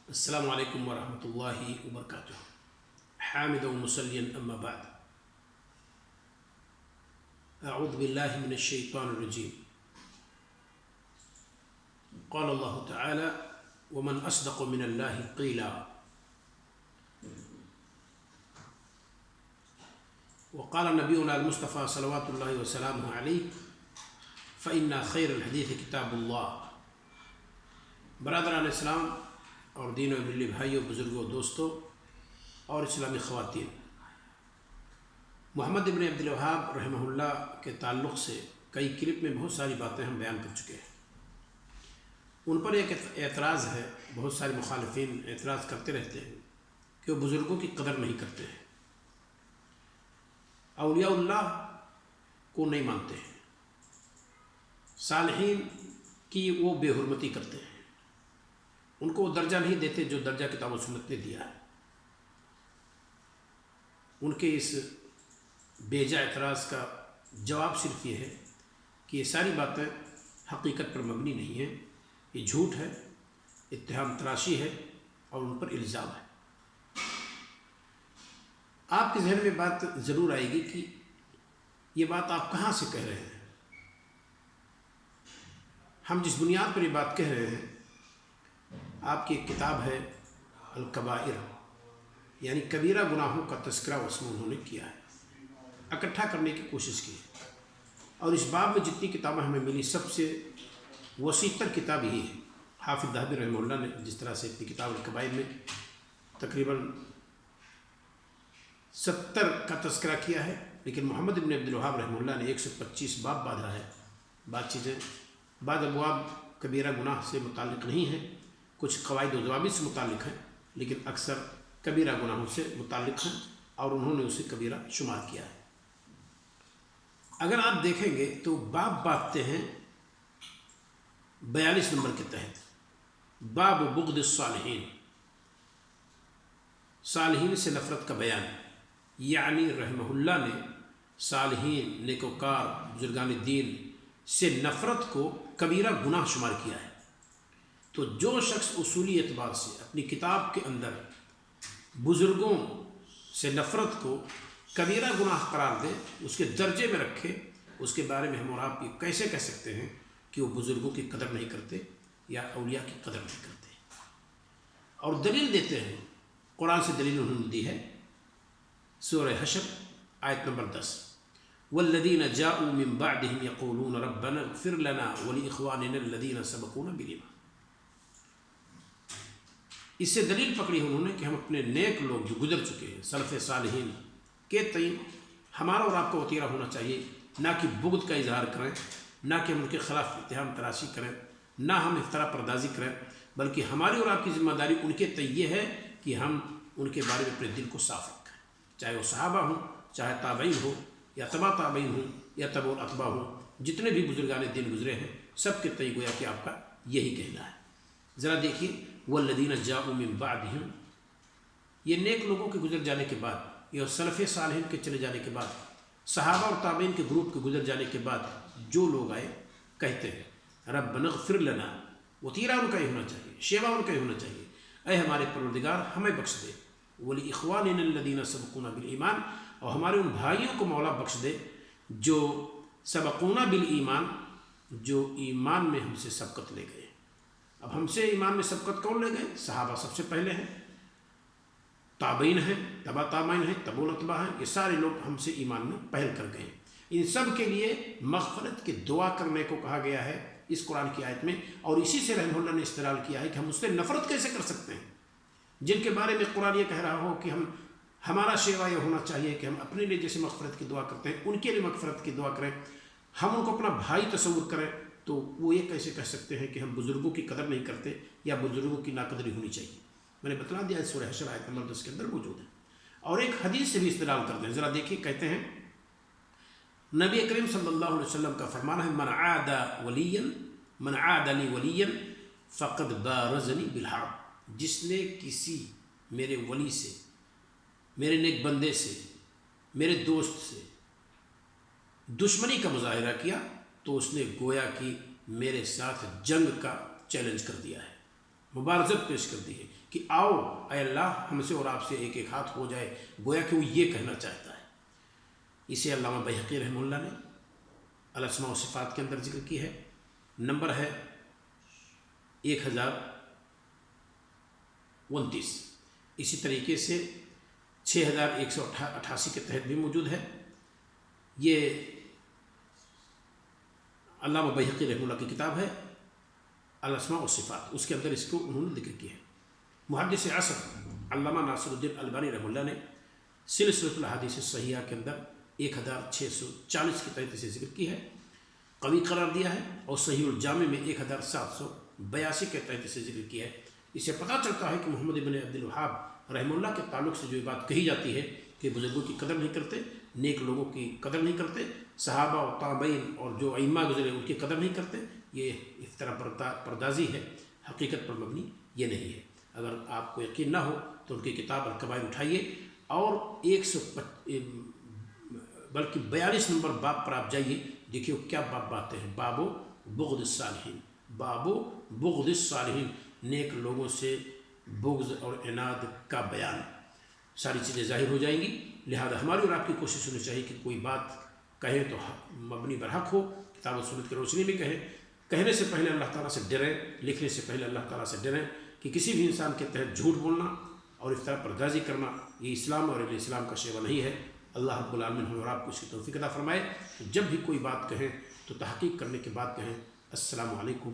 السلام علیکم ورحمۃ اللہ وبرکاتہ. حامد و مسلین اما بعد. اعوذ باللہ من الشیطان الرجیم. قال اللہ تعالی ومن اصدق من اللہ قیلا. وقال نبینا المصطفى صلوات اللہ وسلامہ علیہ فإن خیر الحدیث کتاب اللہ. برادران اسلام اور دین و ملی بھائیوں، بزرگوں، دوستوں اور اسلامی خواتین، محمد ابن عبد الوہاب رحمہ اللہ کے تعلق سے کئی کلپ میں بہت ساری باتیں ہم بیان کر چکے ہیں. ان پر ایک اعتراض ہے، بہت سارے مخالفین اعتراض کرتے رہتے ہیں کہ وہ بزرگوں کی قدر نہیں کرتے ہیں، اولیاء اللہ کو نہیں مانتے ہیں، صالحین کی وہ بے حرمتی کرتے ہیں، ان کو وہ درجہ نہیں دیتے جو درجہ کتاب و سنت نے دیا ہے. ان کے اس بیجا اعتراض کا جواب صرف یہ ہے کہ یہ ساری باتیں حقیقت پر مبنی نہیں ہیں، یہ جھوٹ ہے، اتہام تراشی ہے اور ان پر الزام ہے. آپ کے ذہن میں بات ضرور آئے گی کہ یہ بات آپ کہاں سے کہہ رہے ہیں. ہم جس بنیاد پر یہ بات کہہ رہے ہیں، آپ کی ایک کتاب ہے الکبائر، یعنی کبیرہ گناہوں کا تذکرہ اس میں انہوں نے کیا ہے، اکٹھا کرنے کی کوشش کی ہے. اور اس باب میں جتنی کتابیں ہمیں ملی سب سے وسیع تر کتاب یہی ہے. حافظ ذہبی رحمہ اللہ نے جس طرح سے اپنی کتاب الکبائر میں تقریباً 70 کا تذکرہ کیا ہے، لیکن محمد ابن عبد الوہاب رحمہ اللہ نے 125 باب باندھا ہے. بعض ابواب کبیرہ گناہ سے متعلق نہیں ہیں، کچھ قواعد و ضوابط سے متعلق ہیں، لیکن اکثر کبیرہ گناہوں سے متعلق ہیں اور انہوں نے اسے کبیرہ شمار کیا ہے. اگر آپ دیکھیں گے تو باب باندھتے ہیں 42 نمبر کے تحت، باب بغض الصالحین، صالحین سے نفرت کا بیان. یعنی رحمہ اللہ نے صالحین، نیکوکار، بزرگان دین سے نفرت کو کبیرہ گناہ شمار کیا ہے. تو جو شخص اصولی اعتبار سے اپنی کتاب کے اندر بزرگوں سے نفرت کو کبیرہ گناہ قرار دے، اس کے درجے میں رکھے، اس کے بارے میں ہم اور آپ یہ کیسے کہہ سکتے ہیں کہ وہ بزرگوں کی قدر نہیں کرتے یا اولیاء کی قدر نہیں کرتے. اور دلیل دیتے ہیں، قرآن سے دلیل انہوں نے دی ہے. سورہ حشر آیت نمبر 10، والذین جاؤوا من بعدهم یقولون ربنا اغفر لنا ولإخواننا الذین سبقونا بالایمان. اس سے دلیل پکڑی انہوں نے کہ ہم اپنے نیک لوگ جو گزر چکے ہیں، سلف صالحین کے تئیں ہمارا اور آپ کا وطیرہ ہونا چاہیے، نہ کہ بغض کا اظہار کریں، نہ کہ ہم ان کے خلاف اتہام تراشی کریں، نہ ہم افترا پردازی کریں، بلکہ ہماری اور آپ کی ذمہ داری ان کے تئیں یہ ہے کہ ہم ان کے بارے میں اپنے دل کو صاف رکھیں، چاہے وہ صحابہ ہوں، چاہے تابعین ہو یا تبع تابعین ہوں یا تبع الاتباع ہوں، جتنے بھی بزرگان دین گزرے ہیں سب کے تئیں گویا کہ آپ کا یہی کہنا ہے. ذرا دیکھیے، والذین جاؤوا من بعدہم، یہ نیک لوگوں کے گزر جانے کے بعد، یہ سلف صالحین کے چلے جانے کے بعد، صحابہ اور تابعین کے گروپ کے گزر جانے کے بعد جو لوگ آئے کہتے ہیں ربنا اغفر لنا، وطیرہ ان کا ہی ہونا چاہیے، شیوا ان کا ہی ہونا چاہیے، اے ہمارے پروردگار ہمیں بخش دے، ولاخواننا الذین سبقونا بالایمان، اور ہمارے ان بھائیوں کو مولا بخش دے جو سبقونا بالایمان، جو ایمان میں ہم سے سبقت لے گئے. اب ہم سے ایمان میں سبقت کون لے گئے؟ صحابہ سب سے پہلے ہیں، تابعین ہیں، تبع تابعین ہیں، تبع الاتباع ہیں، یہ سارے لوگ ہم سے ایمان میں پہل کر گئے. ان سب کے لیے مغفرت کی دعا کرنے کو کہا گیا ہے اس قرآن کی آیت میں، اور اسی سے رحمہ اللہ نے استدلال کیا ہے کہ ہم اس سے نفرت کیسے کر سکتے ہیں جن کے بارے میں قرآن یہ کہہ رہا ہو کہ ہمارا شیوا یہ ہونا چاہیے کہ ہم اپنے لیے جیسے مغفرت کی دعا کرتے ہیں ان کے لیے مغفرت کی دعا کریں، ہم ان کو اپنا بھائی تصور کریں. تو وہ یہ کیسے کہہ سکتے ہیں کہ ہم بزرگوں کی قدر نہیں کرتے یا بزرگوں کی ناقدری ہونی چاہیے. میں نے بتلا دیا سورہ حشر آیت نمبر 10 کے اندر موجود ہے. اور ایک حدیث سے بھی استدلال کرتے ہیں. ذرا دیکھیے، کہتے ہیں نبی کریم صلی اللہ علیہ وسلم کا فرمانا ہے من عاد لی ولیا فقد بارزنی بالحرب، جس نے کسی میرے ولی سے، میرے نیک بندے سے، میرے دوست سے دشمنی کا مظاہرہ کیا تو اس نے گویا کہ میرے ساتھ جنگ کا چیلنج کر دیا ہے. مبارزت پیش کر دی ہے کہ آؤ اے اللہ ہم سے اور آپ سے ایک ایک ہاتھ ہو جائے، گویا کہ وہ یہ کہنا چاہتا ہے۔ اسے علامہ بیہقی رحمہ اللہ نے الاسماء و صفات کے اندر ذکر کی ہے۔ نمبر ہے 1029۔ اسی طریقے سے 6188 کے تحت بھی موجود ہے۔ یہ علامہ بیہقی رحمہ اللہ کی کتاب ہے الاسماء و صفات، اس کے اندر اس کو انہوں نے ذکر کیا ہے۔ محدث عصر علامہ ناصر الدین البانی رحمہ اللہ نے سلسلۃ الاحادیث الصحیحہ کے اندر 1640 کے تحت اسے ذکر کی ہے، قوی قرار دیا ہے، اور صحیح الجامع میں 1782 کے تحت اسے ذکر کیا ہے۔ اسے پتہ چلتا ہے کہ محمد بن عبد الوہاب رحمہ اللہ کے تعلق سے جو یہ بات کہی جاتی ہے کہ بزرگوں کی قدر نہیں کرتے، نیک لوگوں کی قدر نہیں کرتے، صحابہ و تابعین اور جو ائمہ گزرے ان کی قدر نہیں کرتے، یہ افتراء پردازی ہے، حقیقت پر مبنی یہ نہیں ہے۔ اگر آپ کو یقین نہ ہو تو ان کی کتاب الکبائر اٹھائیے اور 42 نمبر باب پر آپ جائیے، دیکھیے کیا باتیں ہیں۔ باب بغض الصالحین، باب بغض الصالحین، نیک لوگوں سے بغض اور عناد کا بیان، ساری چیزیں ظاہر ہو جائیں گی۔ لہذا ہماری اور آپ کی کوشش ہونی چاہیے کہ کوئی بات کہیں تو مبنی برحق ہو، کتاب و سنت کی روشنی میں کہیں، کہنے سے پہلے اللہ تعالیٰ سے ڈریں، لکھنے سے پہلے اللہ تعالیٰ سے ڈریں کہ کسی بھی انسان کے تحت جھوٹ بولنا اور افتراء پردازی کرنا یہ اسلام اور اہل اسلام کا شیوہ نہیں ہے۔ اللہ رب العالمین ہم اور آپ کو اس کی توفیق عطا فرمائے کہ جب بھی کوئی بات کہیں تو تحقیق کرنے کے بعد کہیں۔ السلام علیکم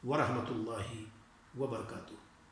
ورحمۃ اللہ وبرکاتہ۔